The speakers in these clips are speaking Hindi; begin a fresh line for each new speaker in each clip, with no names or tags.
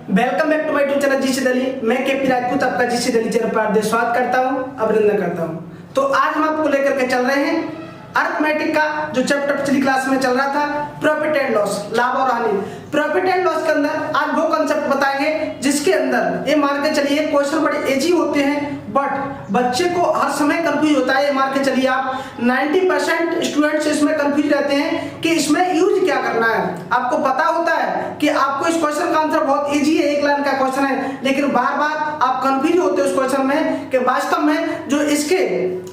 Welcome back to my YouTube channel GC Delhi. मैं केपी राजपूत आपका जीसी दिल्ली चैनल पर स्वागत करता हूं, अभिनंदन करता हूं। तो आज हम आपको लेकर के चल रहे हैं अर्थमेटिक का जो चैप्टर पिछली क्लास में चल रहा था, प्रॉफिट एंड लॉस, लाभ और हानि। प्रॉफिट एंड लॉस के अंदर आज वो कंसेप्ट बताएंगे जिसके अंदर ये मान के चलिए क्वेश्चन बड़े इजी होते हैं, बट बच्चे को हर समय कंफ्यूज होता है। ये मान के चलिए आप 90% स्टूडेंट्स इसमें कंफ्यूज रहते हैं कि इसमें यूज क्या करना है। आपको पता होता है कि आपको इस क्वेश्चन का आंसर बहुत इजी है, एक लाइन का क्वेश्चन है, लेकिन बार बार आप कंफ्यूज होते हो उस क्वेश्चन में कि वास्तव में जो इसके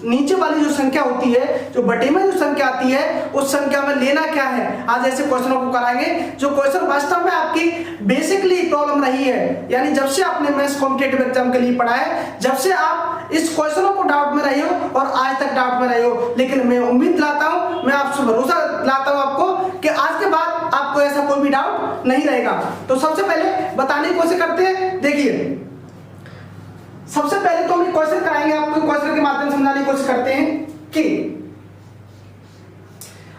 नीचे वाली जो संख्या होती है, जो बटे में जो संख्या आती है, उस संख्या में लेना क्या है। आज ऐसे क्वेश्चनों को कराएंगे जो क्वेश्चन वास्तव में आपकी बेसिकली प्रॉब्लम रही है, यानी जब से आपने मैथ्स कॉम्पिटिटिव एग्जाम के लिए पढ़ा है, जब से आप इस क्वेश्चनों को डाउट में रहे हो और आज तक डाउट में रहे हो। लेकिन मैं उम्मीद लाता हूं, मैं आपसे भरोसा लाता हूं आपको कि आज के बाद आपको ऐसा कोई भी डाउट नहीं रहेगा। तो सबसे पहले बताने की कोशिश करते हैं। देखिए, सबसे पहले तो हम क्वेश्चन कराएंगे आपको, क्वेश्चन के माध्यम से समझाने की कोशिश करते हैं कि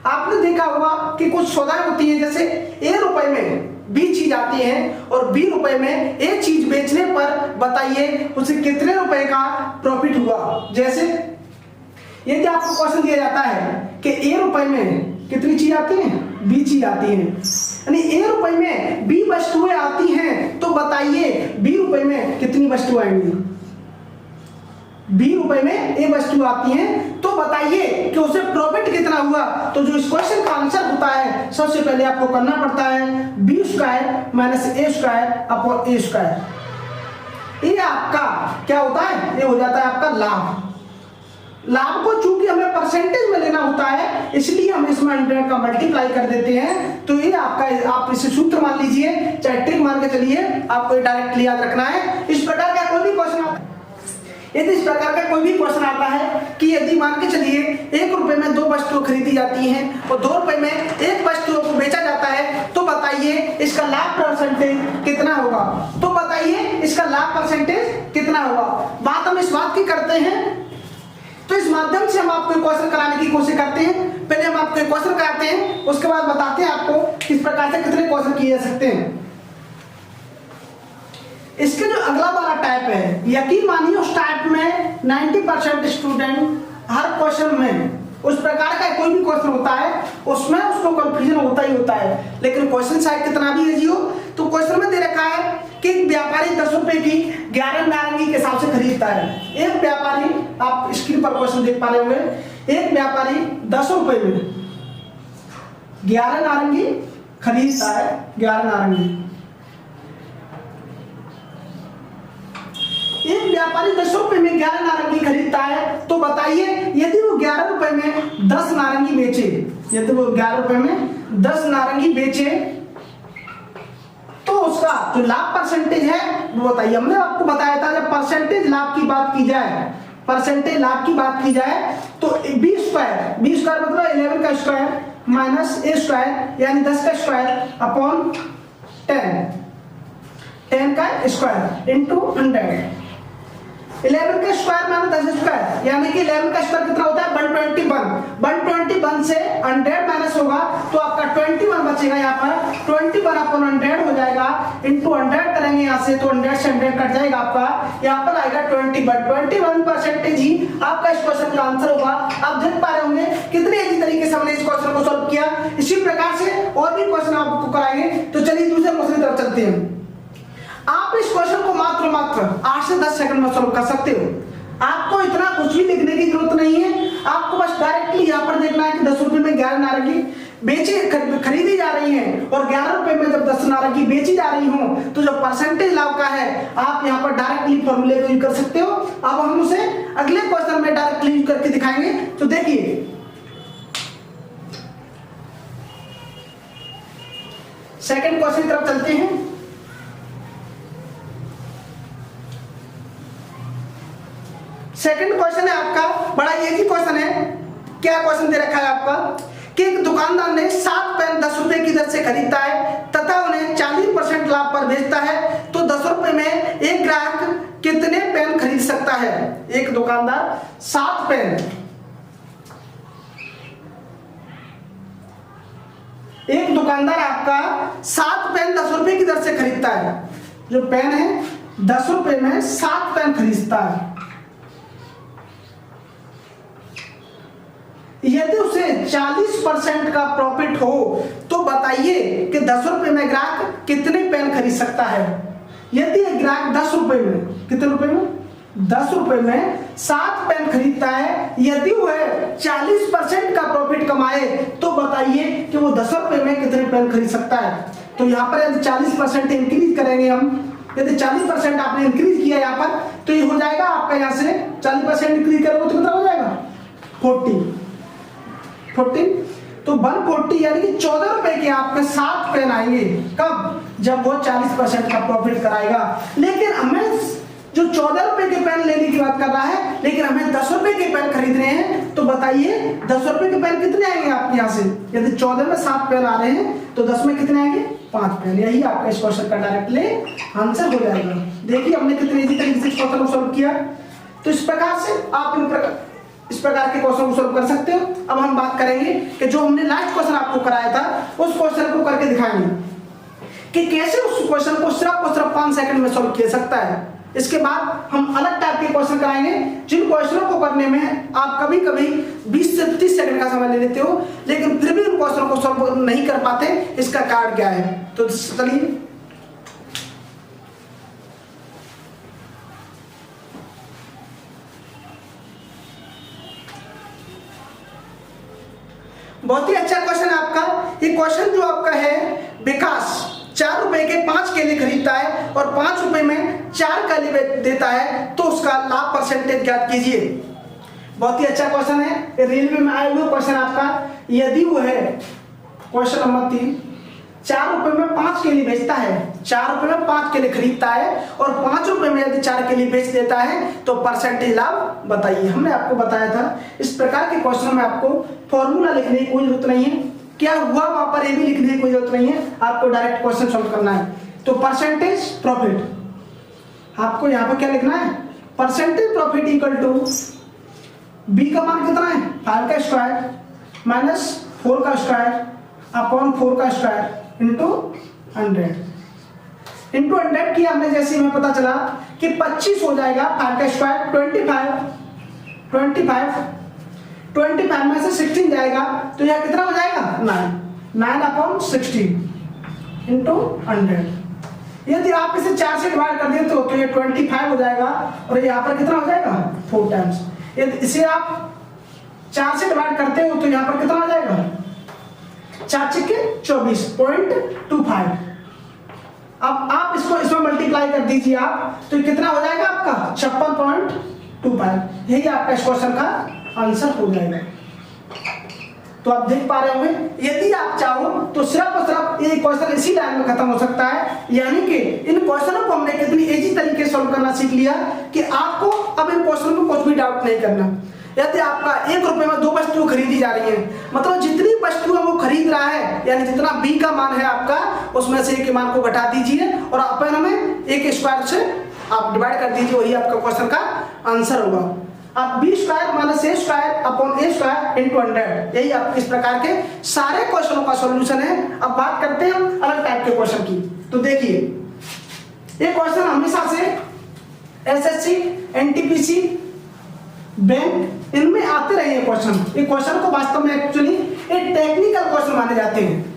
आपने देखा होगा कि कुछ सौदाएं होती हैं, जैसे ए रुपए में बी चीज आती है और बी रुपए में ए चीज बेचने पर बताइए उसे कितने रुपए का प्रॉफिट हुआ। जैसे यदि आपको क्वेश्चन दिया जाता है कि ए रुपए में कितनी चीज आती है, बी चीज आती है, यानी ए रुपए में बी वस्तुएं आती हैं, तो बताइए बी रुपए में कितनी वस्तुएं आएंगी। बी रुपए में ए वस्तु आती हैं, तो बताइए कि उसे प्रॉफिट कितना हुआ। तो जो इस क्वेश्चन का आंसर होता है, सबसे पहले आपको करना पड़ता है बी स्क्वायर माइनस ए स्क्वायर अपॉन ए स्क्वायर। ये आपका क्या होता है, ये हो जाता है आपका लाभ। लाभ को चूंकि हमें परसेंटेज में लेना होता है, इसलिए हम इसमें 100 का मल्टीप्लाई कर देते हैं। तो ये आपका, आप इसे सूत्र मान लीजिए, चाहे ट्रिक मान के चलिए, आपको डायरेक्टली याद रखना है। इस प्रकार का कोई भी क्वेश्चन आता है, यदि इस प्रकार का कोई भी क्वेश्चन आता है कि यदि मान के चलिए 1 रुपए में 2 वस्तुएं खरीदी जाती हैं और 2 रुपए में 1 वस्तु को बेचा जाता है, तो बताइए इसका लाभ परसेंटेज कितना होगा। तो बताइए इसका लाभ परसेंटेज कितना होगा। बात हम इस बात की करते हैं, तो इस माध्यम से हम आपको क्वेश्चन कराने की कोशिश करते हैं। पहले हम आपको क्वेश्चन कराते हैं, उसके बाद बताते हैं आपको किस प्रकार से कितने क्वेश्चन किए जा सकते हैं। इसके जो अगला वाला टाइप है, यकीन मानिए उस टाइप में 90% स्टूडेंट हर क्वेश्चन में, उस प्रकार का कोई भी क्वेश्चन होता है उसमें उसको कंफ्यूजन होता ही होता है। लेकिन क्वेश्चन शायद कितना भी इजी हो, तो क्वेश्चन में दे रखा है कि व्यापारी 10 रुपए की 11 नारंगी के हिसाब से खरीदता है। एक व्यापारी, आप स्क्रीन पर क्वेश्चन देख पा रहे होंगे, एक व्यापारी 10 रुपए में 11 नारंगी खरीदता है, 11 नारंगी। एक व्यापारी 10 रुपए में 11 नारंगी खरीदता है, तो बताइए यदि वो 11 रुपए में 10 नारंगी बेचे, यदि वो 11 रुपए में 10 नारंगी बेचे, तो उसका जो लाभ परसेंटेज है वो बताइए। हमने आपको बताया था जब परसेंटेज लाभ की बात की जाए, परसेंटेज लाभ की बात की जाए, तो बी स्क्वायर मतलब 11 का स्क्वायर माइनस ए स्क्वायर यानी 10 का स्क्वायर अपॉन 10 का स्क्वायर इंटू 100। 11 का स्क्वायर माइनस 10 स्क्वायर, यानी कि 11 का स्क्वायर कितना होता है 121। 121 से 100 माइनस होगा तो आपका 21 बचेगा। यहाँ पर 21 अपॉन 100 हो जाएगा, इंटू 100 करेंगे यहाँ से, तो 100 से 100 कट जाएगा, आपका यहाँ पर आएगा 21% ही आपका इस क्वेश्चन का आंसर होगा। आप देख पा रहे होंगे कितने इजी तरीके से हमने इस क्वेश्चन को सॉल्व किया। इसी प्रकार से और भी क्वेश्चन आपको कराएंगे। तो चलिए दूसरे क्वेश्चन की तरफ चलते हैं। आप इस क्वेश्चन को मात्र 8 से 10 सेकंड में सॉल्व कर सकते हो। आपको इतना कुछ भी लिखने की जरूरत नहीं है, आपको बस डायरेक्टली यहाँ पर देखना है कि 10 रुपए में 11 नारंगी खरीदी जा रही है और 11 रुपए में जब 10 नारंगी बेची जा रही हो, तो जो परसेंटेज लाभ का है आप यहाँ पर डायरेक्टली फॉर्मूले को यूज कर सकते हो। अब हम उसे अगले क्वेश्चन में डायरेक्टली यूज करके दिखाएंगे। तो देखिए, सेकंड क्वेश्चन की तरफ चलते हैं। सेकंड क्वेश्चन है आपका, बड़ा इजी क्वेश्चन है। क्या क्वेश्चन दे रखा है आपका कि एक दुकानदार ने 7 पेन 10 रुपए की दर से खरीदता है तथा उन्हें 40% लाभ पर बेचता है, तो 10 रुपए में एक ग्राहक कितने पेन खरीद सकता है। एक दुकानदार 7 पेन, एक दुकानदार आपका 7 पेन 10 रुपए की दर से खरीदता है, जो पेन है 10 रुपए में 7 पेन खरीदता है, यदि उसे 40% का प्रॉफिट हो तो बताइए कि 10 रुपए में ग्राहक कितने पेन खरीद सकता है। यदि एक ग्राहक 10 रुपए में, कितने रुपए में, 10 रुपए में 7 पेन खरीदता है, यदि वह 40% का प्रॉफिट कमाए तो बताइए कि वो 10 रुपए में कितने पेन खरीद सकता है। तो यहाँ पर यदि 40% इंक्रीज करेंगे हम, यदि 40% आपने इंक्रीज किया यहाँ पर, तो ये हो जाएगा आपका, यहाँ से 40% इंक्रीज करोगे तो कितना हो जाएगा 14, तो 140 यानी कि 14 रुपए के आपके 7 पेन आएंगे। कब? जब वो 40% का प्रॉफिट कराएगा। लेकिन हमें जो 14 रुपए के पेन लेने की बात कर रहा है, लेकिन हमें 10 रुपए के पेन खरीद रहे हैं, तो बताइए 10 रुपए के पेन कितने आएंगे आपके यहाँ से। यदि 14 में 7 पेन आ रहे हैं तो 10 में कितने आएंगे 5 पेन। यही आपका इस क्वेश्चन का डायरेक्टली आंसर हो जाएगा। देखिए हमने कितने इजी तरीके से इस क्वेश्चन को सॉल्व किया। तो इस प्रकार से आप इस प्रकार के क्वेश्चन को सॉल्व कर सकते हो। अब हम बात करेंगे कि जो हमने लास्ट क्वेश्चन आपको कराया था उस क्वेश्चन को करके दिखाएंगे कि कैसे उस क्वेश्चन को सिर्फ 5 सेकंड में सॉल्व किया सकता है। इसके बाद हम अलग टाइप के क्वेश्चन कराएंगे जिन क्वेश्चनों को करने में आप कभी कभी 20 से 30 सेकंड का समय ले लेते हो, लेकिन फिर भी उन क्वेश्चनों को सॉल्व नहीं कर पाते। इसका कारण क्या है? तो चलिए बहुत ही अच्छा क्वेश्चन है आपका। ये क्वेश्चन जो आपका है, विकास 4 रुपए के 5 केले खरीदता है और 5 रुपए में 4 केले देता है, तो उसका लाभ परसेंटेज ज्ञात कीजिए। बहुत ही अच्छा क्वेश्चन है, रेलवे में आए हुए क्वेश्चन आपका। यदि वो है क्वेश्चन नंबर 3, 4 रुपए में 5 केले बेचता है, 4 रुपए में 5 केले खरीदता है और 5 रुपए में यदि 4 केले बेच देता है तो परसेंटेज लाभ बताइए। हमने आपको बताया था इस प्रकार के क्वेश्चन में आपको फॉर्मूला लिखने की कोई जरूरत नहीं है, क्या हुआ वहां पर ये भी लिखने की कोई जरूरत नहीं है, आपको डायरेक्ट क्वेश्चन सॉल्व करना है। तो परसेंटेज प्रॉफिट आपको यहाँ पर क्या लिखना है, percentage profit equal to B का मान कितना है 5 का स्क्वायर माइनस 4 का स्क्वायर अपॉन 4 का स्क्वायर इंटू 100 किया हमने। जैसे हमें पता चला कि 25 हो जाएगा 5 का स्क्वायर 25 में से 16 जाएगा तो यह कितना हो जाएगा 9 अपॉन 16 इंटू 100। यदि आप इसे 4 से डिवाइड कर देते हो तो ये 25 हो जाएगा और यहाँ पर कितना हो जाएगा 4 टाइम्स। यदि इसे आप 4 से डिवाइड करते हो तो यहाँ पर कितना हो जाएगा 4 छक्के 24.25। अब आप इसको इसमें मल्टीप्लाई कर दीजिए आप, तो कितना हो जाएगा आपका 56.25। यही आपका इस क्वेश्चन का आंसर हो जाएगा। तो आप देख पा रहे होंगे, यदि आप चाहो तो सिर्फ और सिर्फ ये क्वेश्चन इसी लाइन में खत्म हो सकता है। यानी कि इन क्वेश्चनों को हमने कितनी इजी तरीके से सॉल्व करना सीख लिया कि आपको अब इन क्वेश्चन में कुछ भी डाउट नहीं करना। यदि आपका 1 रुपए में 2 वस्तुएं खरीदी जा रही है, मतलब जितनी वस्तुएं वो खरीद रहा है, यानी जितना बी का मान है आपका उसमें से ए के मान को घटा दीजिए और अपन हमें ए के स्क्वायर से आप डिवाइड कर दीजिए, वही आपका क्वेश्चन का आंसर होगा। अब बी स्क्वायर माइनस ए स्क्वायर अपॉन ए स्क्वायर इंटू 100, यही आप इस प्रकार के सारे क्वेश्चनों का सॉल्यूशन है। अब बात करते हैं हम अलग टाइप के क्वेश्चन की। तो देखिए ये क्वेश्चन हमेशा से एसएससी, एनटीपीसी, बैंक इनमें आते रहे हैं क्वेश्चन। ये क्वेश्चन को वास्तव में एक्चुअली एक टेक्निकल क्वेश्चन माने जाते हैं।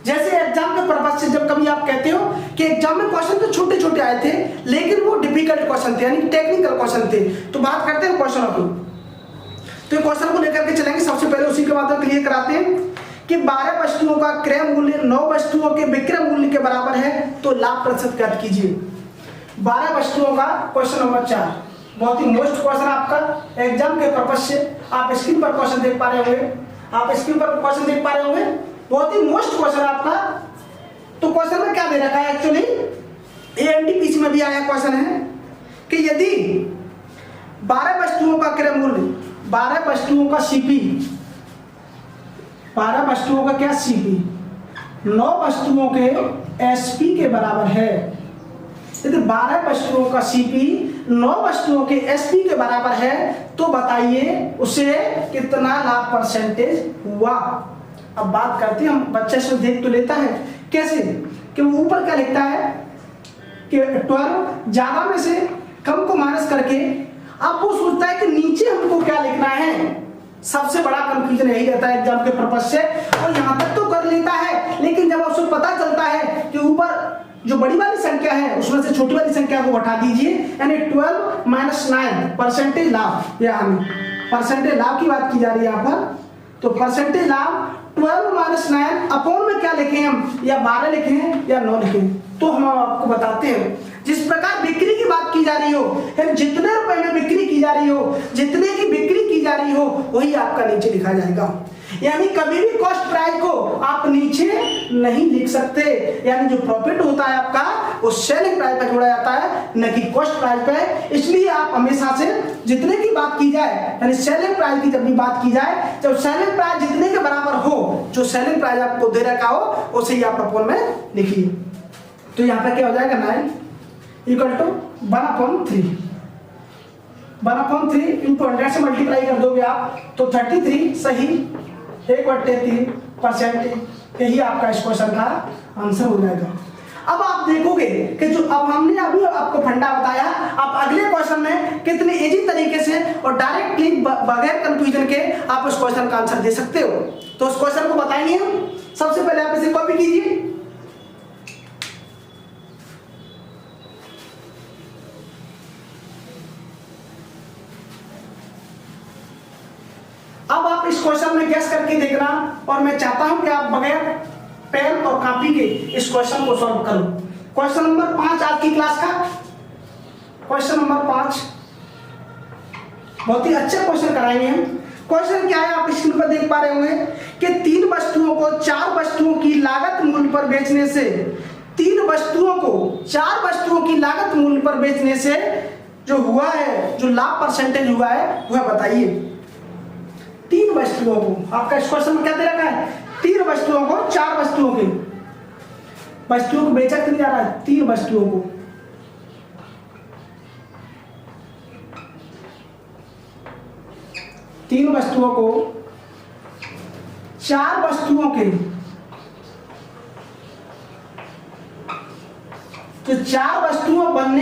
जैसे एग्जाम के पर्पज से जब कभी आप कहते हो कि एग्जाम में क्वेश्चन तो छोटे छोटे आए थे लेकिन वो डिफिकल्ट क्वेश्चन थे, यानी टेक्निकल क्वेश्चन थे। तो बात करते हैं क्वेश्चनों की। तो क्वेश्चन को लेकर के चलेंगे। सबसे पहले उसी के बाद क्लियर कराते हैं कि 12 वस्तुओं का क्रय मूल्य 9 वस्तुओं के विक्रय मूल्य के बराबर है, तो लाभ प्रतिशत ज्ञात कीजिए। 12 वस्तुओं का क्वेश्चन नंबर 4 बहुत ही मोस्ट क्वेश्चन आपका एग्जाम के पर्पज से। आप स्क्रीन पर क्वेश्चन देख पा रहे होंगे, बहुत ही मोस्ट क्वेश्चन आपका। तो क्वेश्चन में क्या दे रखा है, एक्चुअली एनटीपीसी में भी आया क्वेश्चन है कि यदि 12 वस्तुओं का क्रय मूल्य, 12 वस्तुओं का सीपी, 12 वस्तुओं का क्या सीपी 9 वस्तुओं के एसपी के बराबर है। यदि 12 वस्तुओं का सीपी 9 वस्तुओं के एसपी के बराबर है तो बताइए उसे कितना लाभ परसेंटेज हुआ। अब बात करते हैं हम, बच्चे से देख तो लेता है कैसे कि वो ऊपर क्या लिखता है कि 12 ज्यादा में से कम को माइनस करके अब वो सोचता है कि नीचे हमको क्या लिखना है। सबसे बड़ा कंफ्यूजन यही रहता है एग्जाम के पर्पज से, और यहाँ तक तो कर लेता है, लेकिन जब उसको पता चलता है कि ऊपर जो बड़ी वाली संख्या है उसमें से छोटी वाली संख्या को हटा दीजिए, यानी 12 माइनस 9 परसेंटेज लाभ, या परसेंटेज लाभ की बात की जा रही है यहाँ पर, तो परसेंटेज लाभ 12 माइनस 9 अपॉन में क्या लिखे हम, या 12 लिखे हैं या 9 लिखे हैं, तो हम आपको बताते हैं। जिस प्रकार बिक्री की बात की जा रही हो, जितने रुपए में बिक्री की जा रही हो, जितने की बिक्री की जा रही हो, वही आपका नीचे लिखा जाएगा। यानी कभी भी कॉस्ट प्राइस को आप नीचे नहीं लिख सकते, यानी जो प्रॉफिट होता है आपका वो सेलिंग प्राइस पे जोड़ा जाता है, न कि कॉस्ट प्राइस पे। इसलिए आप हमेशा से जितने की बात की जाए, यानी सेलिंग प्राइस की जब भी बात की जाए, जब सेलिंग प्राइस जितने के बराबर हो, जो सेलिंग प्राइस आपको दे रखा हो उसे ही आप अपॉन में लिखिए। तो यहाँ पे क्या हो जाएगा 9 इक्वल टू 1/3, 1/3 इंटू 100 से मल्टीप्लाई कर दोगे आप तो 33 सही 1/3%, यही आपका इस क्वेश्चन का आंसर हो जाएगा। अब आप देखोगे कि जो अब हमने अभी आपको फंडा बताया, आप अगले क्वेश्चन में कितने इजी तरीके से और डायरेक्टली बगैर कंफ्यूजन के आप उस क्वेश्चन का आंसर दे सकते हो। तो उस क्वेश्चन को बताएंगे हम। सबसे पहले आप इसे कॉपी कीजिए। अब आप इस क्वेश्चन में गैस करके देखना, और मैं चाहता हूं कि आप बगैर पेन और कॉपी के इस क्वेश्चन को सॉल्व करो। क्वेश्चन नंबर 5 आज की क्लास का, क्वेश्चन नंबर 5 बहुत ही अच्छा क्वेश्चन कराएंगे हम। क्वेश्चन क्या है, आप स्क्रीन पर देख पा रहे होंगे कि 3 वस्तुओं को 4 वस्तुओं की लागत मूल्य पर बेचने से, 3 वस्तुओं को 4 वस्तुओं की लागत मूल्य पर बेचने से जो हुआ है, जो लाभ परसेंटेज हुआ है वह बताइए। 3 वस्तुओं को, आपका इस क्वेश्चन में क्या दे रखा है, 3 वस्तुओं को 4 वस्तुओं को बेचा क्यों जा रहा है, 3 वस्तुओं को। तीन वस्तुओं को 4 वस्तुओं के, तो 4 वस्तुओं बन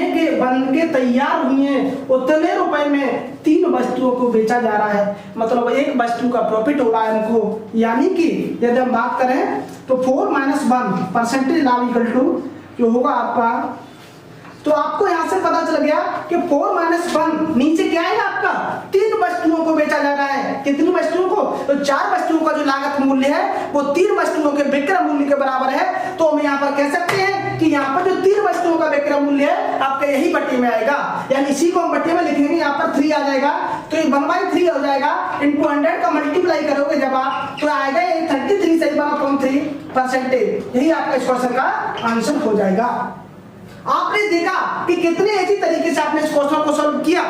के तैयार हुई हैं, उतने रुपए में 3 वस्तुओं को बेचा जा रहा है। मतलब 1 वस्तु का प्रॉफिट हो रहा है हमको। यानी कि यदि हम बात करें तो 4 माइनस 1 परसेंटेज लाभ इक्वल टू जो होगा आपका, तो आपको यहां से पता चल गया कि 4 माइनस 1 नीचे क्या आएगा आपका, 3 वस्तुओं को बेचा जा रहा है। कितनी वस्तुओं को, तो 4 वस्तुओं का जो लागत मूल्य है वो 3 वस्तुओं के विक्रय मूल्य के बराबर है। तो हम यहाँ पर कह सकते हैं कि यहाँ पर जो 3 वस्तुओं का विक्रय मूल्य है आपका यही बट्टे में आएगा, यानी इसी को हम बट्टे में लिखेंगे, यहाँ पर 3 आ जाएगा, तो ये 1/3 हो जाएगा, इंटू 100 का मल्टीप्लाई करोगे जब आप, तो आएगा ये 33 सही 1/3%। यही आपका इस क्वेश्चन का आंसर हो जाएगा। आपने देखा कि कितने इजी तरीके से आपने इस क्वेश्चन को सॉल्व किया,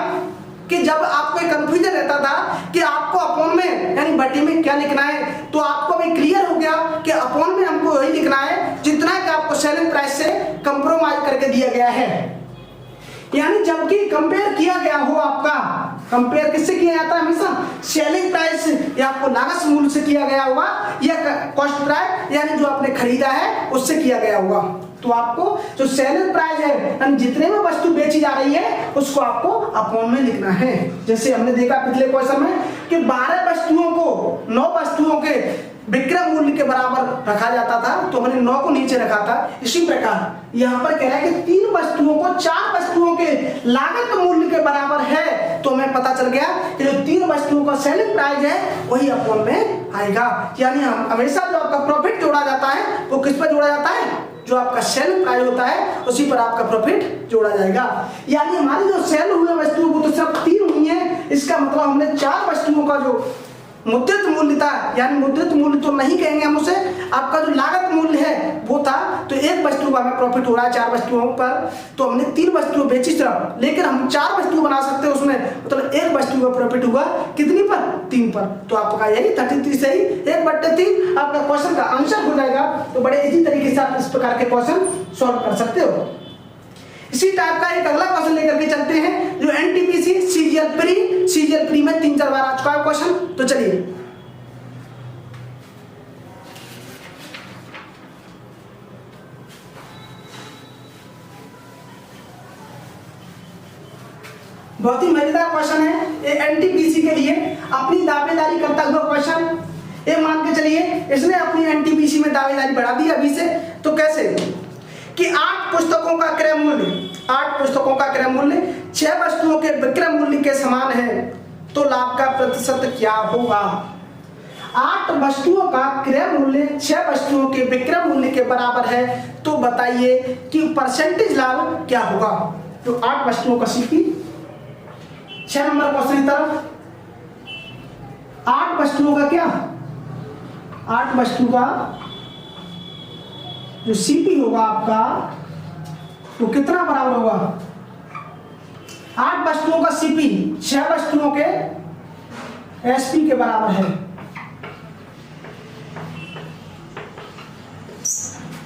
कि जब आपको एक कंफ्यूजन रहता था कि आपको अपॉन में यानी बटे में क्या लिखना है, तो आपको अभी क्लियर हो गया कि अपॉन में हमको वही लिखना है जितना कि आपको सेलिंग प्राइस से कंप्रोमाइज करके दिया गया है। यानी जबकि कंपेयर किया गया हो, आपका कंपेयर किससे किया जाता है, हमेशा सेलिंग प्राइस या आपको लागत मूल्य से किया गया होगा, या कॉस्ट प्राइस यानी जो आपने खरीदा है उससे किया गया होगा। तो आपको जो सेलिंग प्राइस है यानी जितने में वस्तु बेची जा रही है उसको आपको अपॉन में लिखना है। जैसे हमने देखा पिछले क्वेश्चन में कि 12 वस्तुओं को 9 वस्तुओं के विक्रय मूल्य के बराबर रखा जाता था, तो हमने 9 को नीचे रखा था। इसी प्रकार यहाँ पर कह रहा है कि 3 वस्तुओं को 4 वस्तुओं के लागत मूल्य के बराबर है, तो हमें पता चल गया कि जो 3 वस्तुओं का सेलिंग प्राइस है वही अपॉन में आएगा। यानी हमेशा जो आपका प्रॉफिट जोड़ा जाता है वो किस पर जोड़ा जाता है, जो आपका सेल प्राइस होता है उसी पर आपका प्रॉफिट जोड़ा जाएगा। यानी हमारी जो सेल हुए वस्तु वो तो सिर्फ 3 हुई है, इसका मतलब हमने 4 वस्तुओं का जो मुद्रित मूल्य था, यानी मुद्रित मूल्य तो नहीं कहेंगे हम उसे, आपका जो लागत मूल्य है वो था, तो 1 वस्तु का हमें प्रॉफिट हो रहा है 4 वस्तुओं पर, तो हमने 3 वस्तुएं बेची सिर्फ, लेकिन हम 4 वस्तु बना सकते हैं उसमें, मतलब 1 वस्तु का प्रॉफिट हुआ कितनी पर, 3 पर। तो आपका यही 33 से ही 1/3 आपका क्वेश्चन का आंसर हो जाएगा। तो बड़े इजी तरीके से आप इस प्रकार के क्वेश्चन सॉल्व कर सकते हो। इसी टाइप का एक अगला क्वेश्चन लेकर के चलते हैं, जो एनटीपीसी सीजीएल प्री में 3-4 बार आ चुका है क्वेश्चन। तो चलिए बहुत ही मजेदार क्वेश्चन है ये एनटीपीसी के लिए, अपनी दावेदारी करता हुआ क्वेश्चन। ये मान के चलिए इसने अपनी एनटीपीसी में दावेदारी बढ़ा दी अभी से, तो कैसे कि 8 पुस्तकों का क्रय मूल्य, 8 पुस्तकों का क्रय मूल्य 6 वस्तुओं के विक्रय मूल्य के समान है, तो लाभ का प्रतिशत क्या होगा। 8 वस्तुओं का क्रय मूल्य 6 वस्तुओं के विक्रय मूल्य के बराबर है, तो बताइए कि परसेंटेज लाभ क्या होगा। तो 8 वस्तुओं का सीपी, 6 नंबर क्वेश्चन की तरफ, 8 वस्तुओं का क्या, 8 वस्तु का जो सीपी होगा आपका तो कितना बराबर होगा। 8 वस्तुओं का सीपी 6 वस्तुओं के एसपी के बराबर है।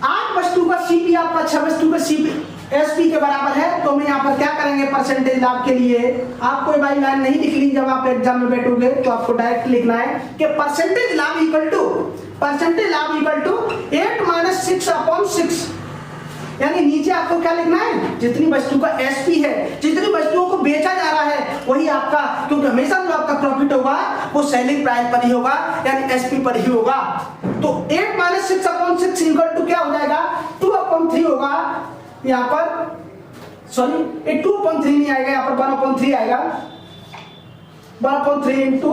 8 वस्तु का सीपी आपका 6 वस्तु का सीपी एसपी के बराबर है, तो हम यहाँ पर क्या करेंगे परसेंटेज लाभ के लिए, आपको भाई लाइन नहीं लिखनी, जब आप एग्जाम में बैठोगे तो आपको डायरेक्ट लिखना है कि परसेंटेज लाभ इक्वल टू 8 - 6/6, यानी नीचे आपको क्या लिखना है, जितनी वस्तु का एसपी है, जितनी वस्तुओं को बेचा जा रहा है वही आपका, क्योंकि हमेशा जो आपका प्रॉफिट होगा वो सेलिंग प्राइस पर ही होगा, यानी एसपी पर ही होगा। तो 8 - 6/6 इक्वल टू क्या हो जाएगा, 2/3 होगा। यहाँ पर सॉरी ये 2/3 नहीं आएगा, यहाँ पर 1/3 आएगा। 1/3 इंटू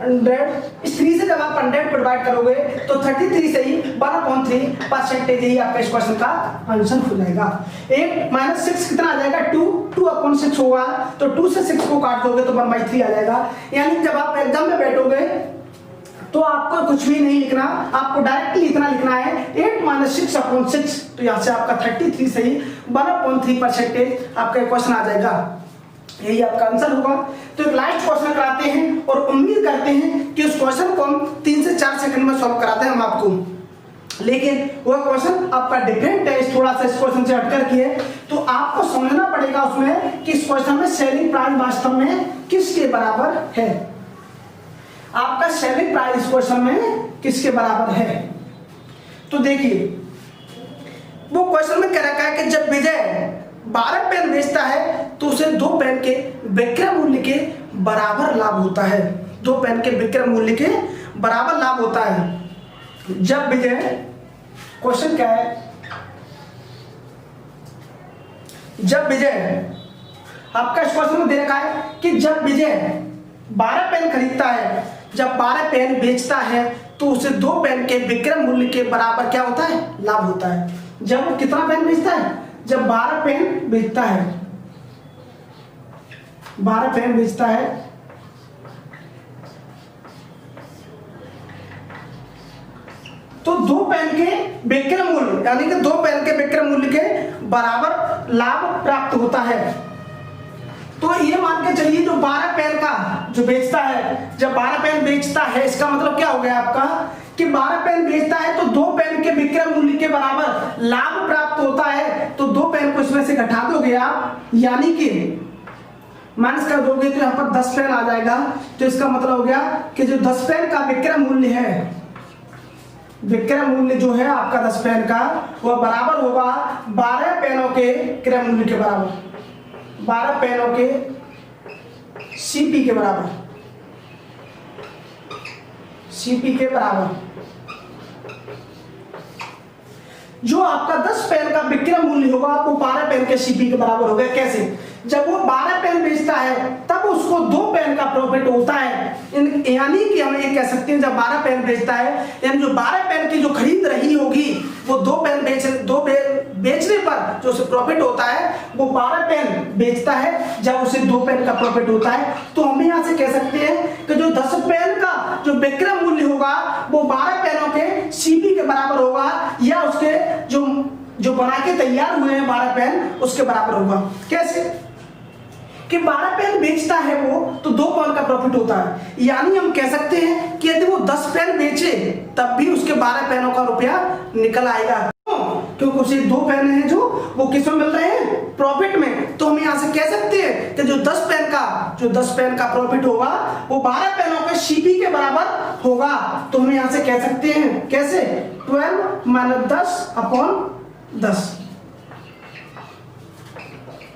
100, इस 3 से जब आप 100 को डिवाइड करोगे तो 33 से ही 1/3 परसेंटेज ही आपका इस क्वेश्चन का आंसर हो जाएगा। 8 - 6 कितना आ जाएगा, 2/6 होगा, तो 2 से 6 को काट दोगे तो 1/3 आ जाएगा। यानी जब आप एग्जाम में बैठोगे तो आपको कुछ भी नहीं लिखना, आपको डायरेक्टली इतना लिखना है 8 - 6/6, तो यहाँ से आपका 33 से ही 1/3 परसेंटेज आपका क्वेश्चन आ जाएगा, यही आपका आंसर होगा। तो एक लास्ट क्वेश्चन कराते हैं और उम्मीद करते हैं कि उस क्वेश्चन को हम 3 से 4 सेकंड में सॉल्व कराते हैं हम आपको, लेकिन वह क्वेश्चन आपका डिफरेंट है, थोड़ा सा इस क्वेश्चन से हटकर की है, तो आपको समझना पड़ेगा उसमें कि इस क्वेश्चन में सेलिंग प्राइस वास्तव में किसके बराबर है। आपका सेलिंग प्राइस इस क्वेश्चन में किसके बराबर है, तो देखिए वो क्वेश्चन में कह रखा है कि जब विजय 12 पेन बेचता है तो उसे 2 पेन के विक्रय मूल्य के बराबर लाभ होता है, 2 पेन के विक्रय मूल्य के बराबर लाभ होता है। जब विजय, क्वेश्चन क्या है, जब विजय आपका इस क्वेश्चन में दे रखा है कि जब विजय 12 पेन खरीदता है, जब 12 पेन बेचता है तो उसे 2 पेन के विक्रय मूल्य के बराबर क्या होता है, लाभ होता है। जब वो कितना पेन बेचता है, जब 12 पेन बेचता है, 12 पेन बेचता है तो 2 पेन के विक्रय मूल्य, यानी कि 2 पेन के विक्रय मूल्य के बराबर लाभ प्राप्त होता है। तो ये मान के चलिए जो 12 पेन का जो बेचता है, जब 12 पेन बेचता है इसका मतलब क्या हो गया आपका कि 12 पेन बेचता है तो 2 पेन के विक्रय मूल्य के बराबर लाभ प्राप्त होता है, तो 2 पेन को इसमें से घटा दोगे आप, यानी कि माइनस कर दोगे तो यहाँ पर 10 पेन आ जाएगा। तो इसका मतलब हो गया कि जो 10 पेन का विक्रय मूल्य है, विक्रय मूल्य जो है आपका 10 पेन का वह बराबर होगा 12 पेनों के क्रय मूल्य के बराबर, 12 पेनों के सीपी के बराबर, सीपी के बराबर। जो आपका 10 पेन का विक्रय मूल्य होगा वो 12 पेन के सीपी के बराबर होगा। कैसे, जब वो 12 पेन बेचता है तब उसको 2 पेन का प्रॉफिट होता है, यानी कि हम ये कह सकते हैं जब 12 पेन बेचता है, यानी जो 12 पेन की जो खरीद रही होगी वो 2 पेन बेचने पर जो उसे प्रॉफिट होता है वो 12 पेन बेचता है जब उसे 2 पेन का प्रॉफिट होता है। तो हम यहाँ से कह सकते हैं कि जो 10 पेन का जो विक्रय मूल्य होगा वो 12 पेनों के सीपी के बराबर होगा, या उसके जो बना के तैयार हुए हैं 12 पेन उसके बराबर होगा। कैसे कि 12 पेन बेचता है वो तो 2 पेन का प्रॉफिट होता है, यानी हम कह सकते हैं कि यदि वो 10 पेन बेचे तब भी उसके 12 पेनों का रुपया निकल आएगा, क्योंकि उसे 2 पेन हैं जो वो किसमें मिल रहे हैं, प्रॉफिट में। तो हम यहाँ से कह सकते हैं कि जो 10 पेन का प्रॉफिट होगा वो 12 पेनों के सीपी के बराबर होगा। तो हम यहाँ से कह सकते हैं कैसे, 12 - 10/10,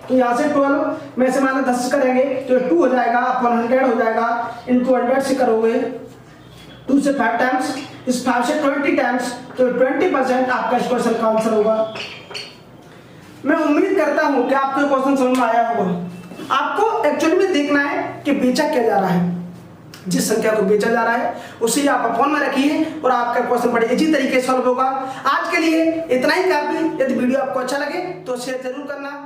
तो यहाँ से 12 में से माना 10 करेंगे तो 2 हो जाएगा, अपन 100 हो जाएगा, इनटू 100 से करोगे 2 से 5 टाइम्स, इस 5 से 20 टाइम्स, तो 20% आपका इस क्वेश्चन का आंसर होगा। मैं उम्मीद करता हूँ कि आपको क्वेश्चन समझ में आया होगा। आपको एक्चुअली में देखना है कि बेचा क्या जा रहा है, जिस संख्या को बेचा जा रहा है उसे आप फोन में रखिए और आपका क्वेश्चन बड़े इजी तरीके से सॉल्व होगा। आज के लिए इतना ही काफी। यदि वीडियो आपको अच्छा लगे तो शेयर जरूर करना।